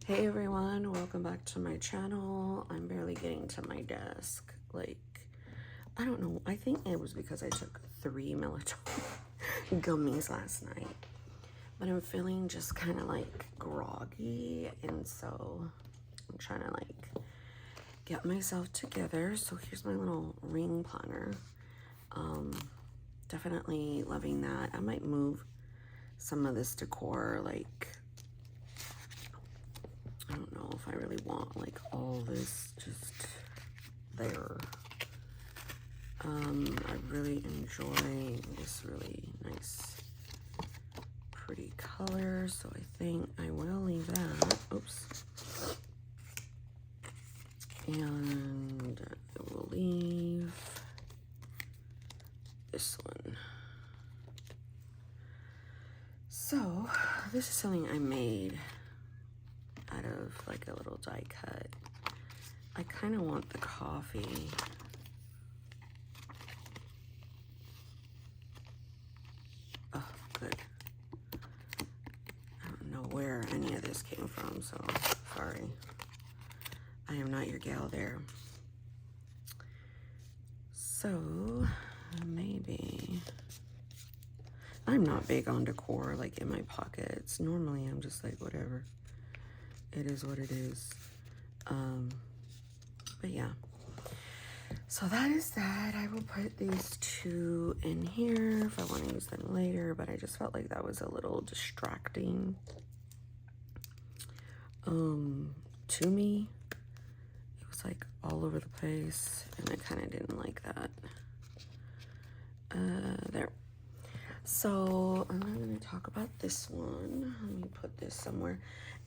Hey everyone, welcome back to my channel. I'm barely getting to my desk. Like, I don't know, I think it was because I took 3 melatonin gummies last night. But I'm feeling just kind of like groggy, and so I'm trying to like get myself together. So here's my little ring planner. Definitely loving that. I might move some of this decor, like, I don't know if I really want like all this just there. I really enjoy this really nice pretty color, so I think I will leave that. Oops. And I will leave this one. So this is something I made out of like a little die cut. I kind of want the coffee. Oh, good. I don't know where any of this came from, so sorry. I am not your gal there. So maybe I'm not big on decor like in my pockets. Normally I'm just like whatever. It is what it is. But yeah. So that is that. I will put these two in here if I want to use them later, but I just felt like that was a little distracting to me. It was like all over the place, and I kind of didn't like that. There. So I'm going to talk about this one. Let me put this somewhere.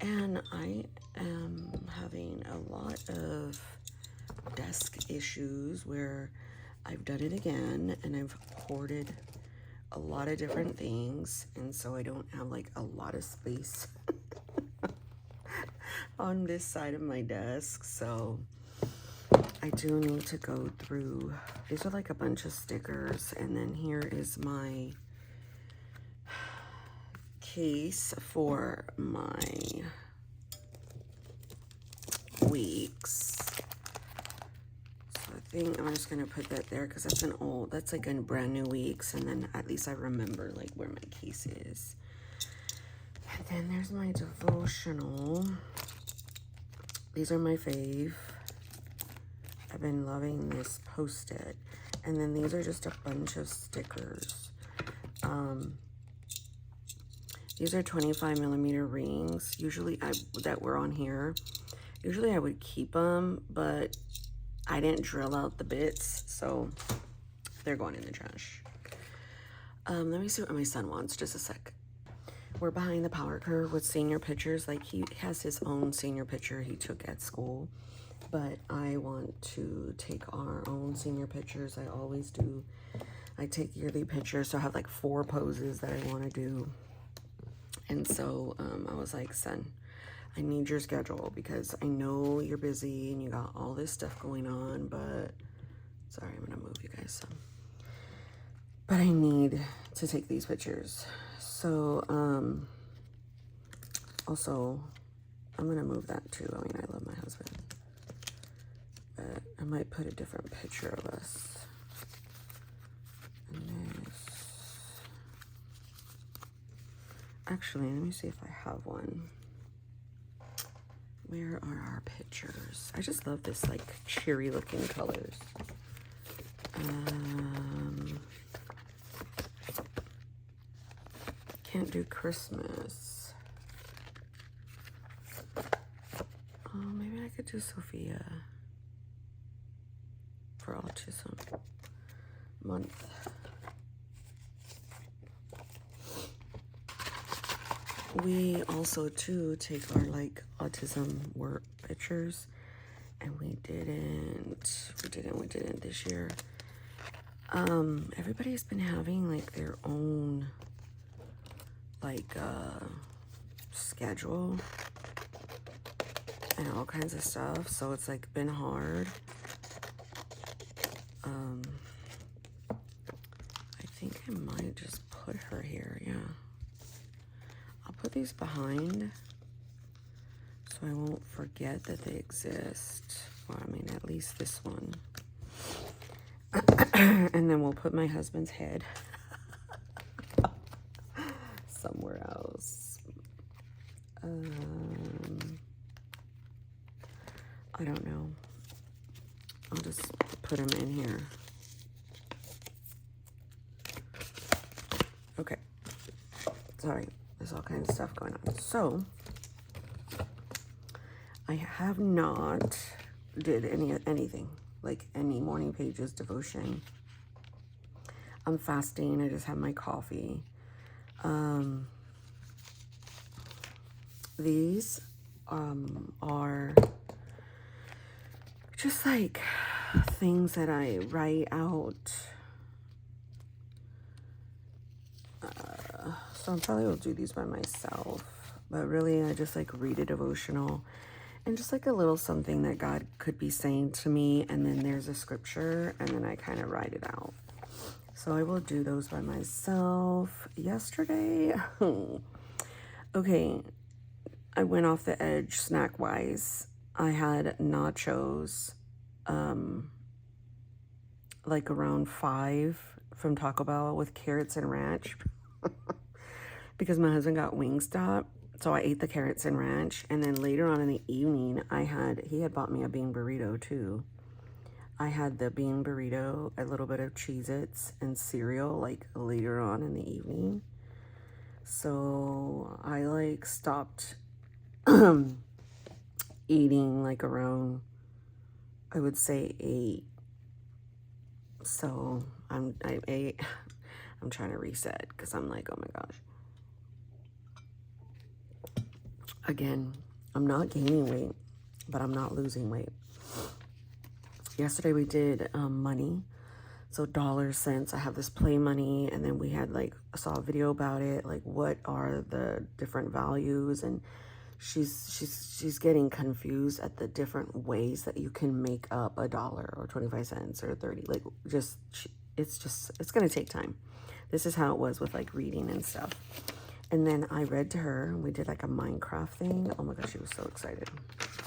And I am having a lot of desk issues where I've done it again, and I've hoarded a lot of different things, and so I don't have like a lot of space on this side of my desk. So I do need to go through. These are like a bunch of stickers, and then here is my case for my weeks. So I think I'm just gonna put that there because that's like a brand new weeks, and then at least I remember like where my case is. And then there's my devotional. These are my fave. I've been loving this Post-it. And then these are just a bunch of stickers. These are 25mm rings. Usually that were on here. Usually I would keep them, but I didn't drill out the bits, so they're going in the trash. Let me see what my son wants, just a sec. We're behind the power curve with senior pictures. Like, he has his own senior picture he took at school, but I want to take our own senior pictures. I always do. I take yearly pictures, so I have like 4 poses that I want to do. And so I was like, son, I need your schedule because I know you're busy and you got all this stuff going on, but sorry, I'm gonna move you guys some. But I need to take these pictures. So also I'm gonna move that too. I mean, I love my husband, but I might put a different picture of us in this. Actually, let me see if I have one. Where are our pictures? I just love this like cheery looking colors. Can't do Christmas. Oh, maybe I could do Sophia for Autism Month. We also too take our like autism work pictures, and we didn't this year. Everybody's been having like their own like schedule and all kinds of stuff, so it's like been hard. I think I might just put her here. Yeah, I'll put these behind so so I won't forget that they exist. Well, I mean, at least this one. And then we'll put my husband's head somewhere else. I don't know. I'll just put him in here. Okay. Sorry, there's all kinds of stuff going on. So, I have not did anything, like any morning pages, devotion. I'm fasting. I just have my coffee. These are just like things that I write out. So I'm probably will do these by myself, but really I just like read a devotional and just like a little something that God could be saying to me, and then there's a scripture, and then I kind of write it out. So I will do those by myself. Yesterday, okay, I went off the edge snack wise. I had nachos, like around 5 from Taco Bell with carrots and ranch because my husband got Wingstop. So I ate the carrots and ranch, and then later on in the evening, he had bought me a bean burrito too. I had the bean burrito, a little bit of Cheez-Its and cereal, like later on in the evening. So I like stopped eating like around, I would say 8. So I'm trying to reset because I'm like, oh my gosh. Again, I'm not gaining weight, but I'm not losing weight. Yesterday we did money, so dollars, cents. I have this play money, and then we had like, I saw a video about it, like what are the different values, and she's getting confused at the different ways that you can make up $1 or 25 cents or 30. Like it's gonna take time. This is how it was with like reading and stuff. And then I read to her, and we did like a Minecraft thing. Oh my gosh, she was so excited.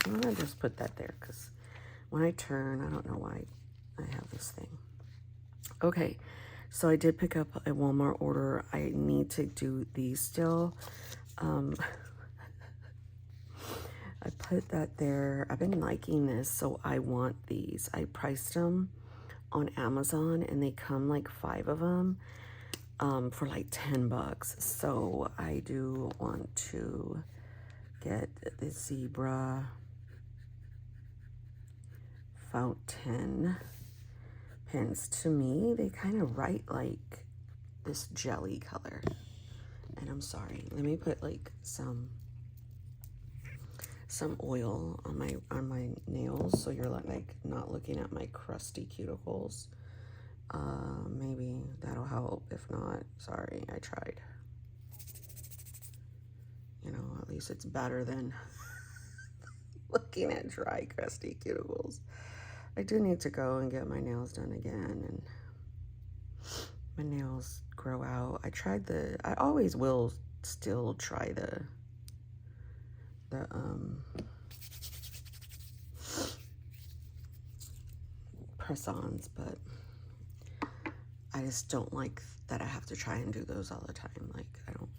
I'm gonna just put that there because when I turn, I don't know why I have this thing. Okay, so I did pick up a Walmart order. I need to do these still. I put that there. I've been liking this, so I want these. I priced them on Amazon, and they come like 5 of them. For like $10. So I do want to get the zebra fountain pens. To me, they kind of write like this jelly color. And I'm sorry, let me put like some oil on my nails so you're like not looking at my crusty cuticles. Maybe that'll help. If not, sorry, I tried. You know, at least it's better than looking at dry, crusty cuticles. I do need to go and get my nails done again, and my nails grow out. I always will still try the press-ons, but I just don't like that I have to try and do those all the time. Like, I don't.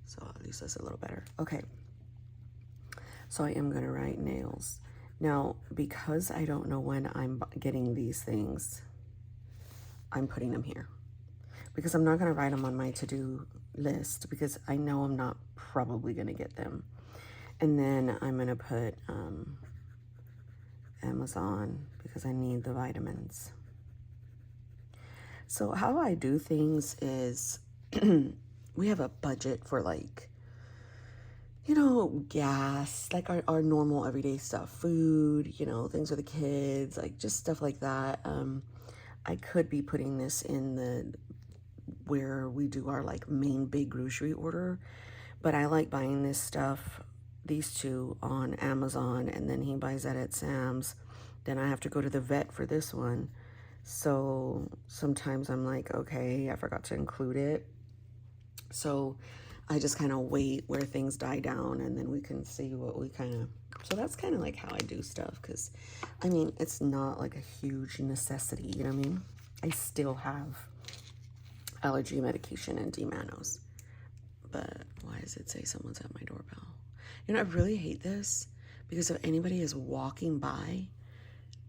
So at least that's a little better. Okay. So I am going to write nails. Now, because I don't know when I'm getting these things, I'm putting them here. Because I'm not going to write them on my to-do list because I know I'm not probably going to get them. And then I'm going to put Amazon because I need the vitamins. So how I do things is we have a budget for like, you know, gas, like our normal everyday stuff, food, you know, things for the kids, like just stuff like that. I could be putting this in where we do our like main big grocery order, but I like buying this stuff, these two on Amazon, and then he buys that at Sam's. Then I have to go to the vet for this one. So sometimes I'm like, okay, I forgot to include it. So I just kind of wait where things die down, and then we can see what we kind of, so that's kind of like how I do stuff, because I mean, it's not like a huge necessity, you know what I mean? I still have allergy medication and D-Manos, but why does it say someone's at my doorbell? You know, I really hate this, because if anybody is walking by,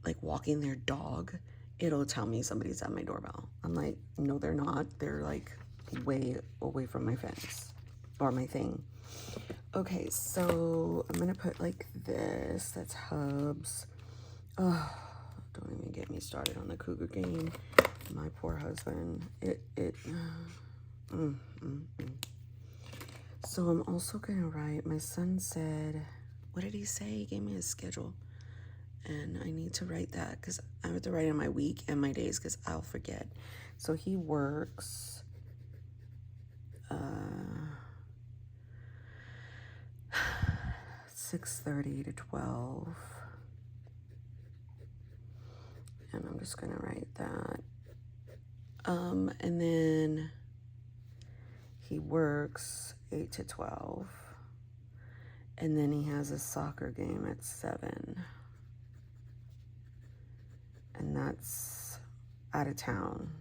like walking their dog, it'll tell me somebody's at my doorbell. I'm like, no, they're not. They're like way away from my fence or my thing. Okay, so I'm gonna put like this. That's Hubs. Oh, don't even get me started on the cougar game. My poor husband. So I'm also gonna write, my son said, what did he say? He gave me his schedule. And I need to write that, because I have to write in my week and my days, because I'll forget. So he works 6:30 to 12. And I'm just gonna write that. And then he works 8 to 12. And then he has a soccer game at 7. And that's out of town.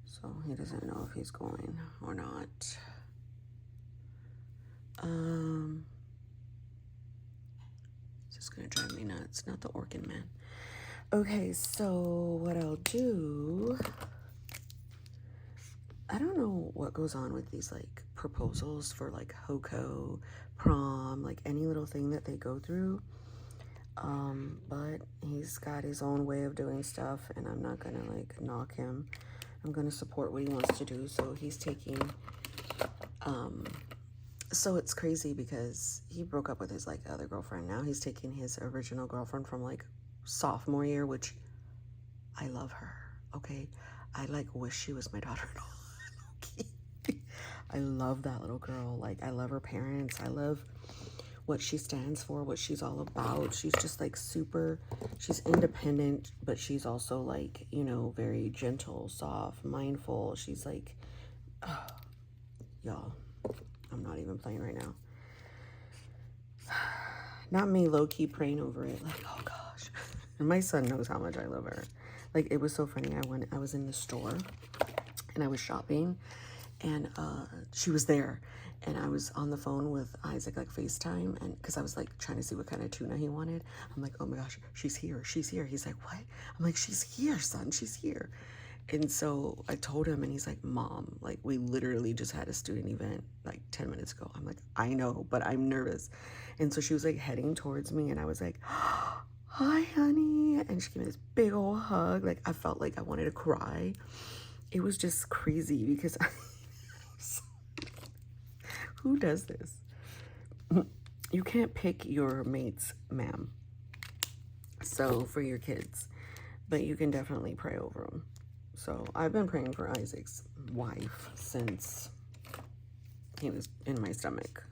So he doesn't know if he's going or not. It's just gonna drive me nuts, not the Orkin man. Okay, so what I'll do, I don't know what goes on with these like proposals for like HOCO, prom, like any little thing that they go through. But he's got his own way of doing stuff, and I'm not gonna like knock him. I'm gonna support what he wants to do. So he's taking, so it's crazy because he broke up with his like other girlfriend. Now he's taking his original girlfriend from like sophomore year, which I love her. Okay, I like wish she was my daughter-in-law. Okay. I love that little girl. Like, I love her parents. I love what she stands for, what she's all about. She's just like super, she's independent, but she's also like, you know, very gentle, soft, mindful. She's like, oh, y'all, I'm not even playing right now. Not me low-key praying over it, like, oh gosh. And my son knows how much I love her. Like, it was so funny. I was in the store and I was shopping, and she was there, and I was on the phone with Isaac, like FaceTime, and because I was like trying to see what kind of tuna he wanted. I'm like, oh my gosh, she's here, she's here. He's like, what? I'm like, she's here, son, she's here. And so I told him, and he's like, Mom, like, we literally just had a student event like 10 minutes ago. I'm like, I know, but I'm nervous. And so she was like heading towards me, and I was like, hi, honey. And she gave me this big old hug. Like, I felt like I wanted to cry. It was just crazy because who does this? You can't pick your mates, ma'am. So for your kids, but you can definitely pray over them. So I've been praying for Isaac's wife since he was in my stomach.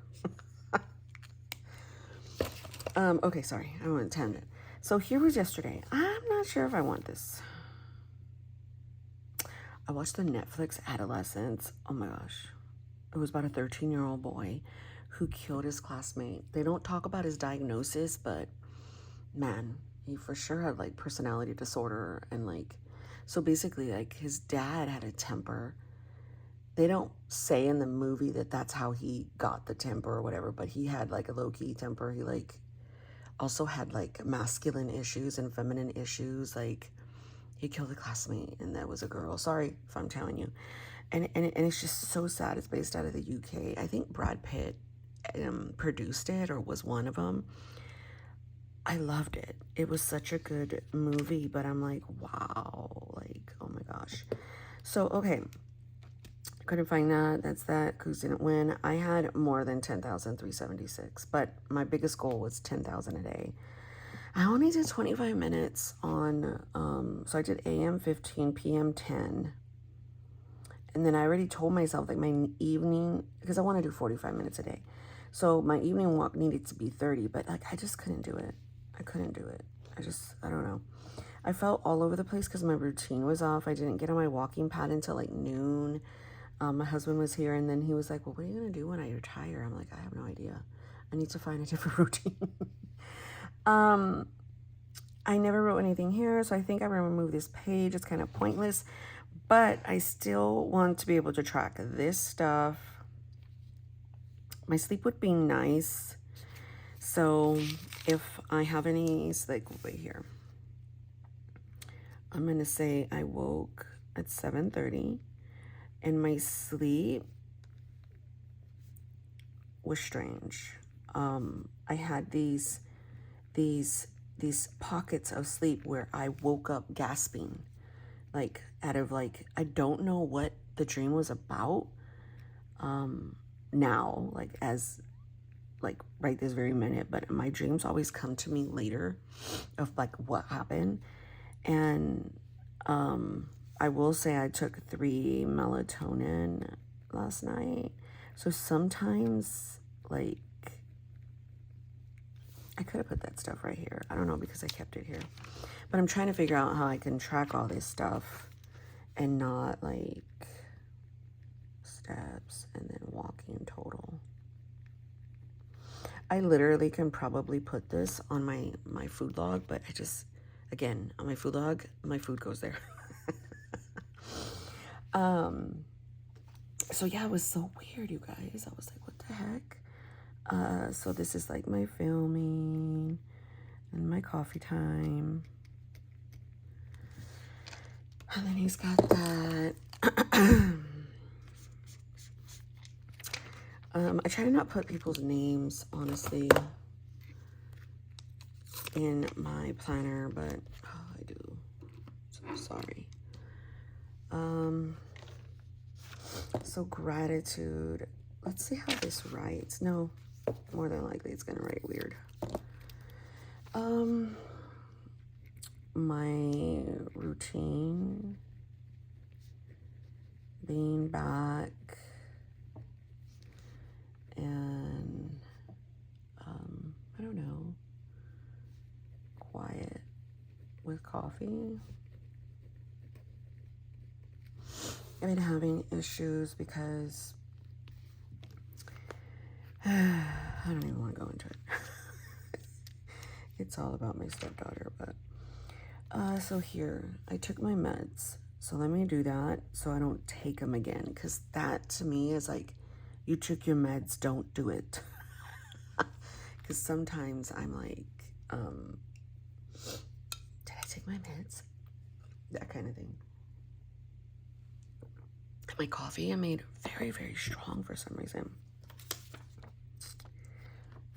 Okay, sorry, I went tangent. So here was yesterday. I'm not sure if I want this. I watched the Netflix Adolescence. Oh my gosh. It was about a 13-year-old boy who killed his classmate. They don't talk about his diagnosis, but man, he for sure had like personality disorder, and like, so basically like his dad had a temper. They don't say in the movie that that's how he got the temper or whatever, but he had like a low-key temper. He like also had like masculine issues and feminine issues. Like, he killed a classmate, and that was a girl. Sorry if I'm telling you. And it's just so sad. It's based out of the UK. I think Brad Pitt produced it, or was one of them. I loved it. It was such a good movie, but I'm like, wow, like, oh my gosh. So, okay. Couldn't find that. That's that. Coos didn't win. I had more than 10,376, but my biggest goal was 10,000 a day. I only did 25 minutes on, so I did AM 15, PM 10. And then I already told myself, like, my evening, because I want to do 45 minutes a day. So my evening walk needed to be 30, but like, I just couldn't do it. I couldn't do it. I don't know. I felt all over the place because my routine was off. I didn't get on my walking pad until like noon. My husband was here, and then he was like, well, what are you going to do when I retire? I'm like, I have no idea. I need to find a different routine. I never wrote anything here, so I think I'm going to remove this page. It's kind of pointless, but I still want to be able to track this stuff. My sleep would be nice. So if I have any, like right here, I'm going to say I woke at 7:30 and my sleep was strange. I had these pockets of sleep where I woke up gasping, like out of like, I don't know what the dream was about. Now, like as like right this very minute, but my dreams always come to me later of like what happened. And I will say I took 3 melatonin last night. So sometimes like I could have put that stuff right here. I don't know because I kept it here. But I'm trying to figure out how I can track all this stuff and not like steps and then walking total. I literally can probably put this on my food log, but I just, again, on my food log, my food goes there. So yeah, it was so weird, you guys. I was like, what the heck? So this is like my filming and my coffee time. And then he's got that. I try to not put people's names, honestly, in my planner, but I do. So sorry. So gratitude. Let's see how this writes. No, more than likely it's gonna write weird. My routine, being back, and I don't know, quiet with coffee. I've been having issues because I don't even want to go into it. It's all about my stepdaughter, but so here, I took my meds. So let me do that so I don't take them again, because that to me is like, you took your meds, don't do it. Because sometimes I'm like, did I take my meds? That kind of thing. My coffee I made very, very strong for some reason.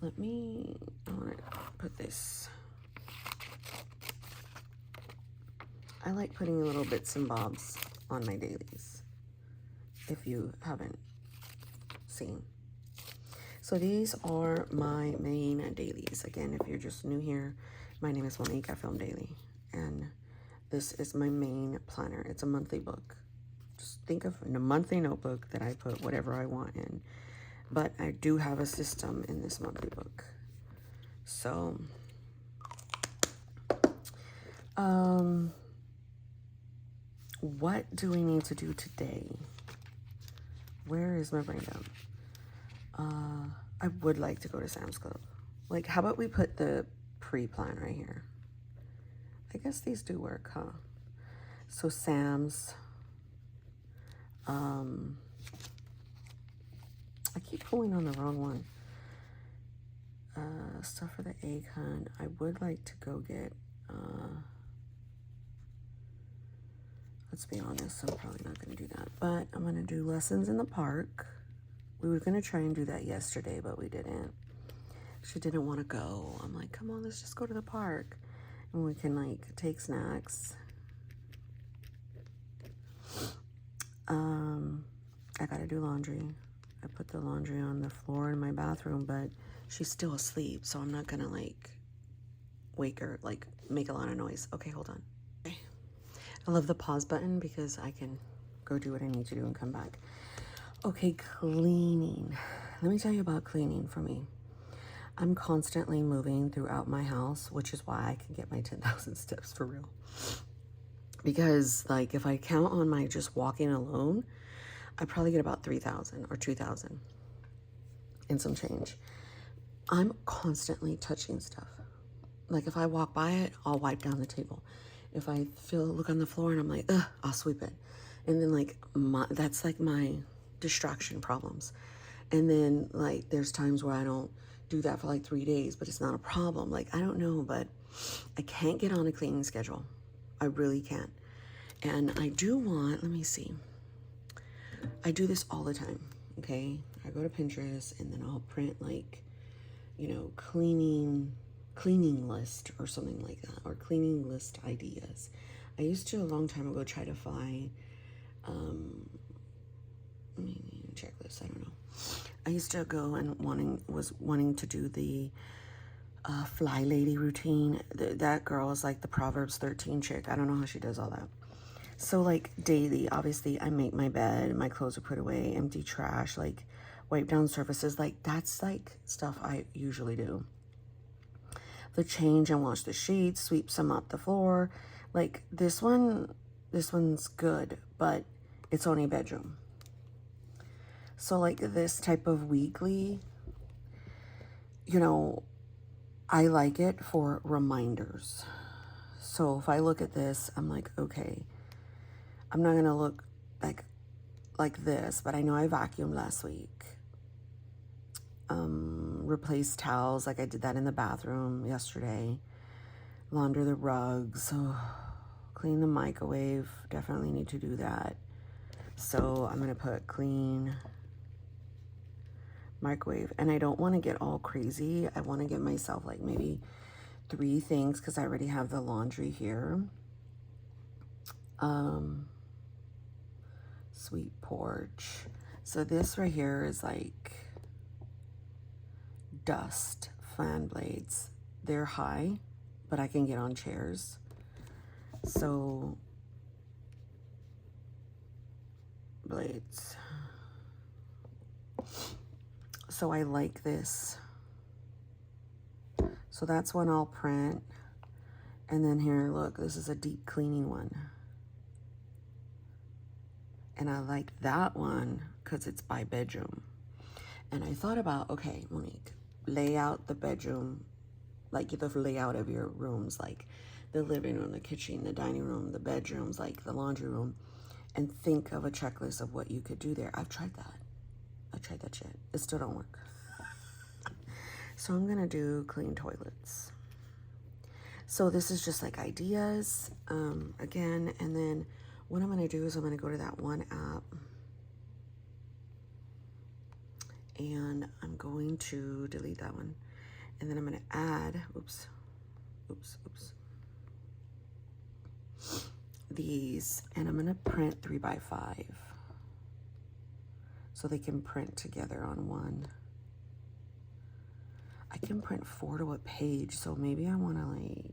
I want to put this. I like putting little bits and bobs on my dailies, if you haven't seen. So these are my main dailies. Again, if you're just new here, my name is Monique. I film daily. And this is my main planner. It's a monthly book. Just think of in a monthly notebook that I put whatever I want in. But I do have a system in this monthly book. So, what do we need to do today? Where is my breakdown? I would like to go to Sam's Club. Like, how about we put the pre-plan right here? I guess these do work, huh? So Sam's, I keep pulling on the wrong one. Stuff for the egg hunt. I would like to go get, let's be honest, I'm probably not going to do that. But I'm going to do lessons in the park. We were going to try and do that yesterday, but we didn't. She didn't want to go. I'm like, come on, let's just go to the park. And we can, like, take snacks. I got to do laundry. I put the laundry on the floor in my bathroom, but she's still asleep, so I'm not going to, like, wake her, like, make a lot of noise. Okay, hold on. Okay. I love the pause button because I can go do what I need to do and come back. Okay, cleaning. Let me tell you about cleaning for me. I'm constantly moving throughout my house, which is why I can get my 10,000 steps for real. Because, like, if I count on my just walking alone, I probably get about 3,000 or 2,000 and some change. I'm constantly touching stuff. Like if I walk by it, I'll wipe down the table. If I look on the floor and I'm like, ugh, I'll sweep it. And then like that's like my distraction problems. And then like there's times where I don't do that for like 3 days, but it's not a problem. Like I don't know, but I can't get on a cleaning schedule. I really can't. And I do want, let me see. I do this all the time, okay? I go to Pinterest and then I'll print like, you know, cleaning list or something like that, or cleaning list ideas. I used to a long time ago try to find, checklist, I don't know. I used to go and was wanting to do the fly lady routine. That girl is like the Proverbs 13 chick. I don't know how she does all that. So like daily, obviously I make my bed, my clothes are put away, empty trash, like wipe down surfaces. Like that's like stuff I usually do. The change and wash the sheets, sweep some up the floor. Like this one's good, but it's only bedroom. So like this type of weekly, you know, I like it for reminders. So if I look at this, I'm like, okay, I'm not gonna look like this, but I know I vacuumed last week. Replace towels, like I did that in the bathroom yesterday. Launder the rugs. Oh, clean the microwave. Definitely need to do that. So I'm gonna put clean microwave. And I don't want to get all crazy. I want to get myself like maybe 3 things because I already have the laundry here. Sweet porch. So this right here is like dust fan blades. They're high, but I can get on chairs. So blades. So I like this. So that's one I'll print. And then here, look, this is a deep cleaning one. And I like that one because it's by bedroom. And I thought about, okay, Monique, lay out the bedroom, like the layout of your rooms, like the living room, the kitchen, the dining room, the bedrooms, like the laundry room, and think of a checklist of what you could do there. I've tried that. I tried that shit. It still don't work. So I'm gonna do clean toilets. So this is just like ideas, again, and then what I'm gonna do is I'm gonna go to that one app and I'm going to delete that one. And then I'm gonna add, these, and I'm gonna print 3x5 so they can print together on one. I can print 4 to a page, so maybe I wanna like,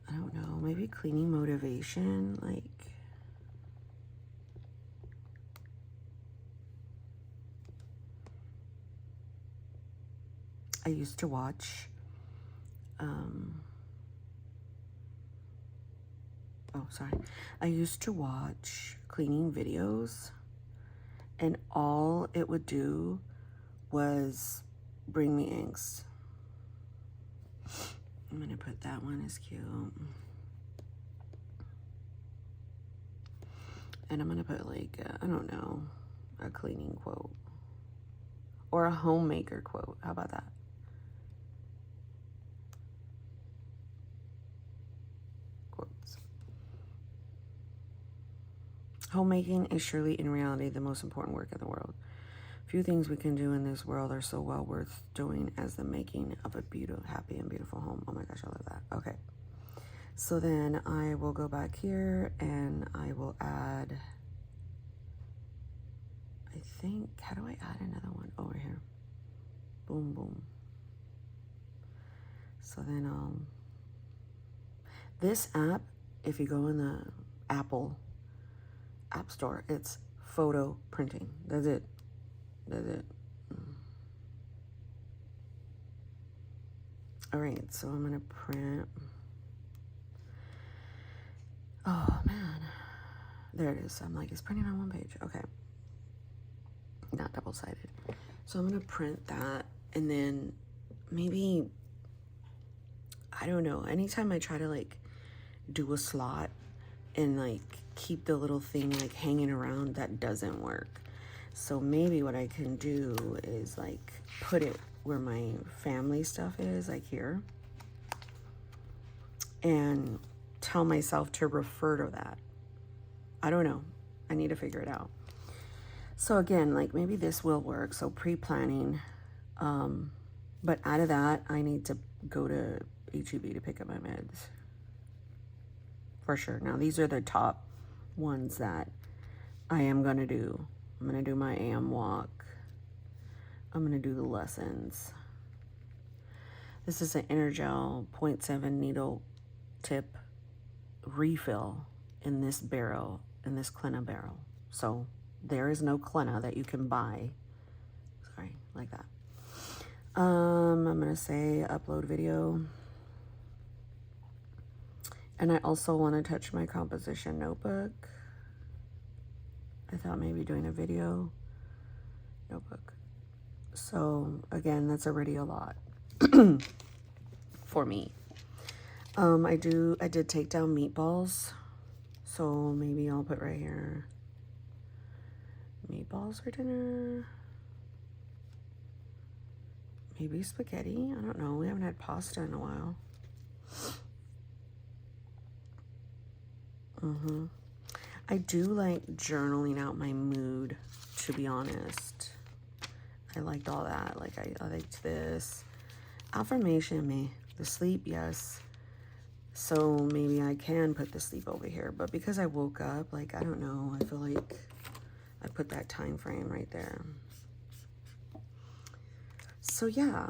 I don't know, maybe cleaning motivation, like, I used to watch, I used to watch cleaning videos, and all it would do was bring me angst. I'm gonna put that one as cute. And I'm gonna put like, I don't know, a cleaning quote. Or a homemaker quote. How about that? Quotes. Homemaking is surely in reality the most important work in the world. Few things we can do in this world are so well worth doing as the making of a beautiful, happy and beautiful home. Oh my gosh, I love that. Okay. So then I will go back here and I will add, I think, how do I add another one? Over here. Boom, boom. So then this app, if you go in the Apple App Store, it's photo printing. That's it. That's it. All right, so I'm gonna print. Oh man, There it is. I'm like, it's printing on one page. Okay. Not double-sided. So I'm going to print that, and then maybe, I don't know, anytime I try to like do a slot and like keep the little thing like hanging around, that doesn't work. So maybe what I can do is like put it where my family stuff is, like here, and tell myself to refer to that. I don't know. I need to figure it out. So again, like maybe this will work. So pre-planning. But out of that, I need to go to HEB to pick up my meds. For sure. Now, these are the top ones that I am going to do. I'm going to do my AM walk. I'm going to do the lessons. This is an Energel 0.7 needle tip refill in this barrel, in this Clina barrel. So there is no Clina that you can buy. Sorry, like that. I'm going to say upload video. And I also want to touch my composition notebook. I thought maybe doing a video notebook. So again, that's already a lot for me. I did take down meatballs. So maybe I'll put right here, meatballs for dinner. Maybe spaghetti. I don't know. We haven't had pasta in a while. I do like journaling out my mood, to be honest. I liked all that. Like I liked this. Affirmation, me. The sleep, yes. So maybe I can put the sleep over here. But because I woke up, like, I don't know. I feel like I put that time frame right there. So yeah.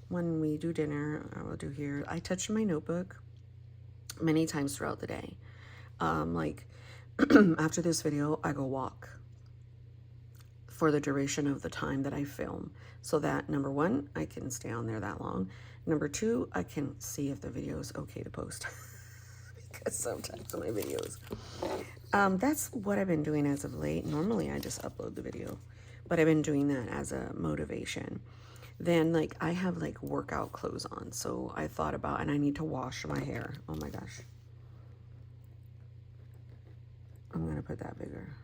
When we do dinner, I will do here. I touch my notebook many times throughout the day. Like after this video, I go walk for the duration of the time that I film, so that number one, I can stay on there that long. Number two, I can see if the video is okay to post because sometimes my videos, that's what I've been doing as of late. Normally I just upload the video, but I've been doing that as a motivation. Then like I have like workout clothes on, so I thought about, and I need to wash my hair. Oh my gosh. I'm gonna put that bigger.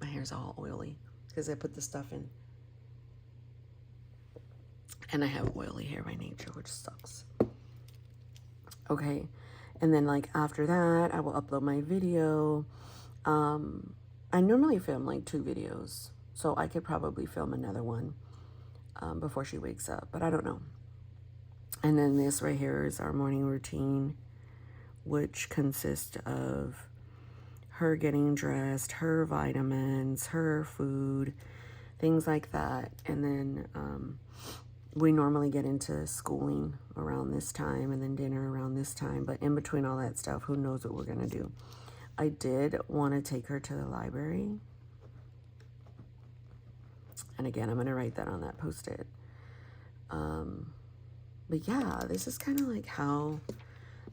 My hair's all oily because I put the stuff in. And I have oily hair by nature, which sucks. Okay. And then like after that, I will upload my video. I normally film like 2 videos, so I could probably film another one before she wakes up, but I don't know. And then this right here is our morning routine, which consists of her getting dressed, her vitamins, her food, things like that. And then we normally get into schooling around this time, and then dinner around this time. But in between all that stuff, who knows what we're going to do. I did want to take her to the library. And again, I'm going to write that on that Post-it. But yeah, this is kind of like how,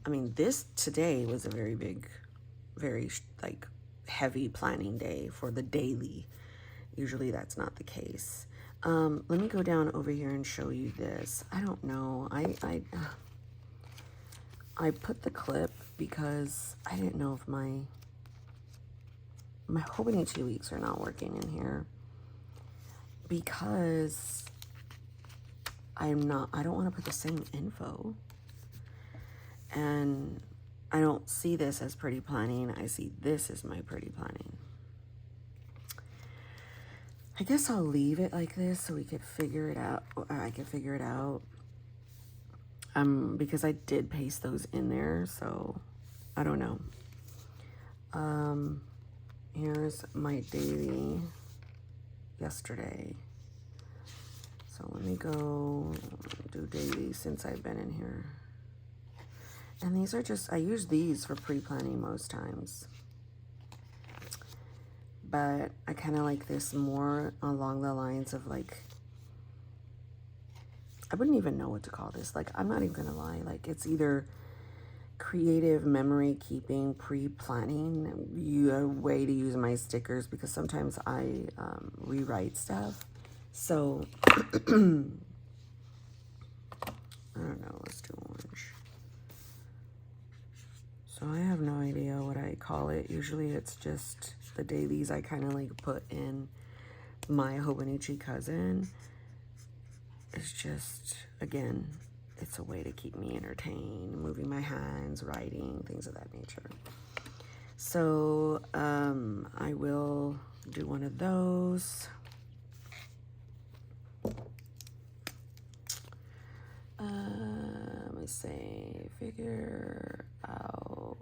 I mean, this today was a very big, very like heavy planning day for the daily. Usually that's not the case. Let me go down over here and show you this. I don't know. I put the clip because I didn't know if my hoping 2 weeks are not working in here, because I don't want to put the same info. And I don't see this as pretty planning. I see this as my pretty planning. I guess I'll leave it like this so we could figure it out. I can figure it out. Because I did paste those in there, so I don't know. Here's my daily yesterday. So let me go do daily since I've been in here. And these are just, I use these for pre-planning most times. But I kind of like this more along the lines of like, I wouldn't even know what to call this. Like, I'm not even gonna lie. Like, it's either creative memory keeping, pre-planning, a way to use my stickers, because sometimes I rewrite stuff. So I don't know, let's do orange. So I have no idea what I call it. Usually it's just the dailies I kind of like put in my Hobonichi cousin. It's just, again, it's a way to keep me entertained, moving my hands, writing, things of that nature. So I will do one of those. Let me say, figure out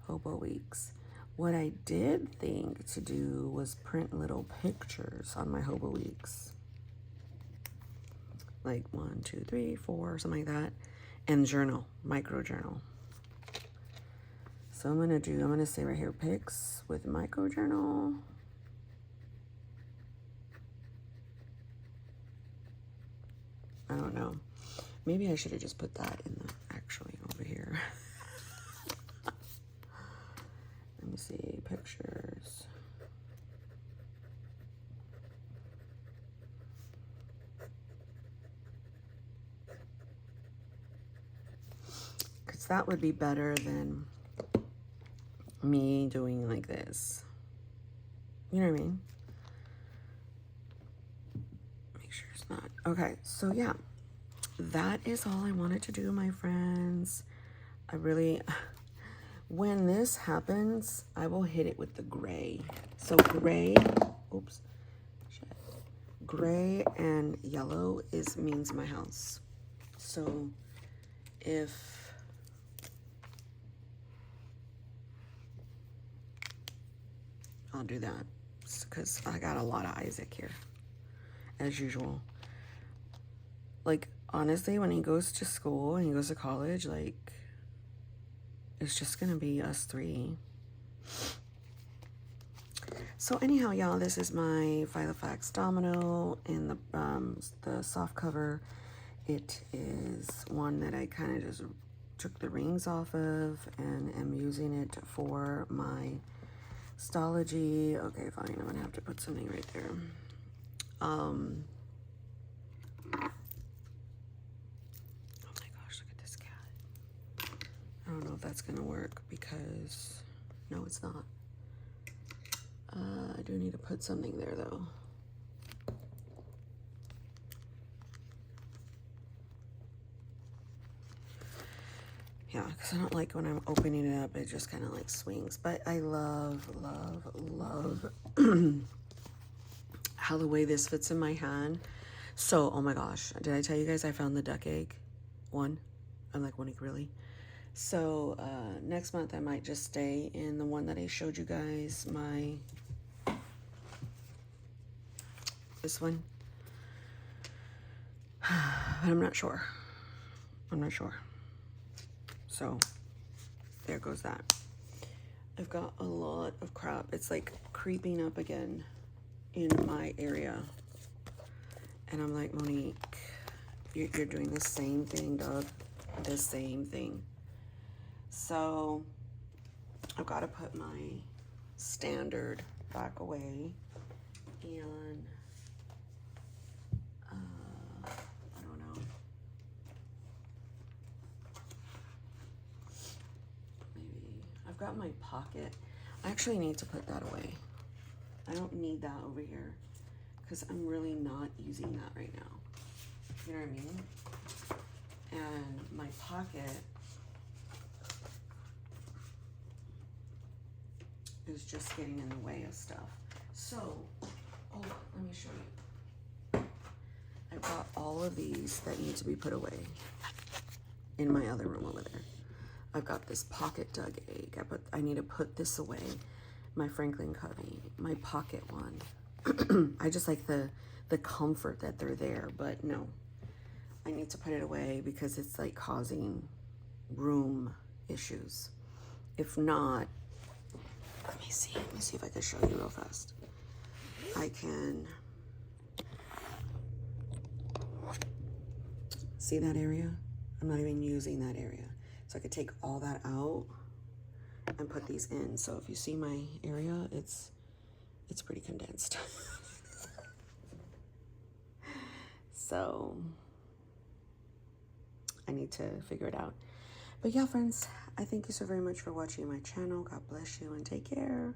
Hobo Weeks. What I did think to do was print little pictures on my Hobo Weeks. Like 1, 2, 3, 4, something like that. And journal, micro journal. So I'm gonna say right here, pics with micro journal. I don't know. Maybe I should have just put that in the, actually over here. Let me see, pictures. Because that would be better than me doing like this. You know what I mean? Make sure it's not. Okay, so yeah. That is all I wanted to do, my friends. I really, when this happens, I will hit it with the gray. So gray, oops, shit. Gray and yellow means my house. So if I'll do that, because I got a lot of Isaac here, as usual. Like, honestly, when he goes to school and he goes to college, like, it's just gonna be us three. So anyhow, y'all, this is my Filofax domino in the soft cover. It is one that I kind of just took the rings off of and am using it for my Stalogy. Okay, fine, I'm gonna have to put something right there. I don't know if that's gonna work because, no, it's not. I do need to put something there though. Yeah, because I don't like when I'm opening it up, it just kind of like swings. But I love, love, love how the way this fits in my hand. So, oh my gosh, did I tell you guys I found the duck egg one? I'm like, one, really? So next month I might just stay in the one that I showed you guys, this one. But I'm not sure. So there goes that. I've got a lot of crap. It's like creeping up again in my area. And I'm like, Monique, you're doing the same thing, dog. The same thing. So I've got to put my standard back away, and I don't know, maybe I've got my pocket. I actually need to put that away. I don't need that over here because I'm really not using that right now. You know what I mean? And my pocket is just getting in the way of stuff. So, oh, let me show you. I've got all of these that need to be put away in my other room over there. I've got this pocket dug egg. I need to put this away. My Franklin Covey, my pocket one. I just like the comfort that they're there, but no. I need to put it away because it's like causing room issues. If not, let me see if I can show you real fast. I can See that area? I'm not even using that area. So I could take all that out and put these in. So if you see my area, it's pretty condensed. So I need to figure it out. But yeah, friends, I thank you so very much for watching my channel. God bless you and take care.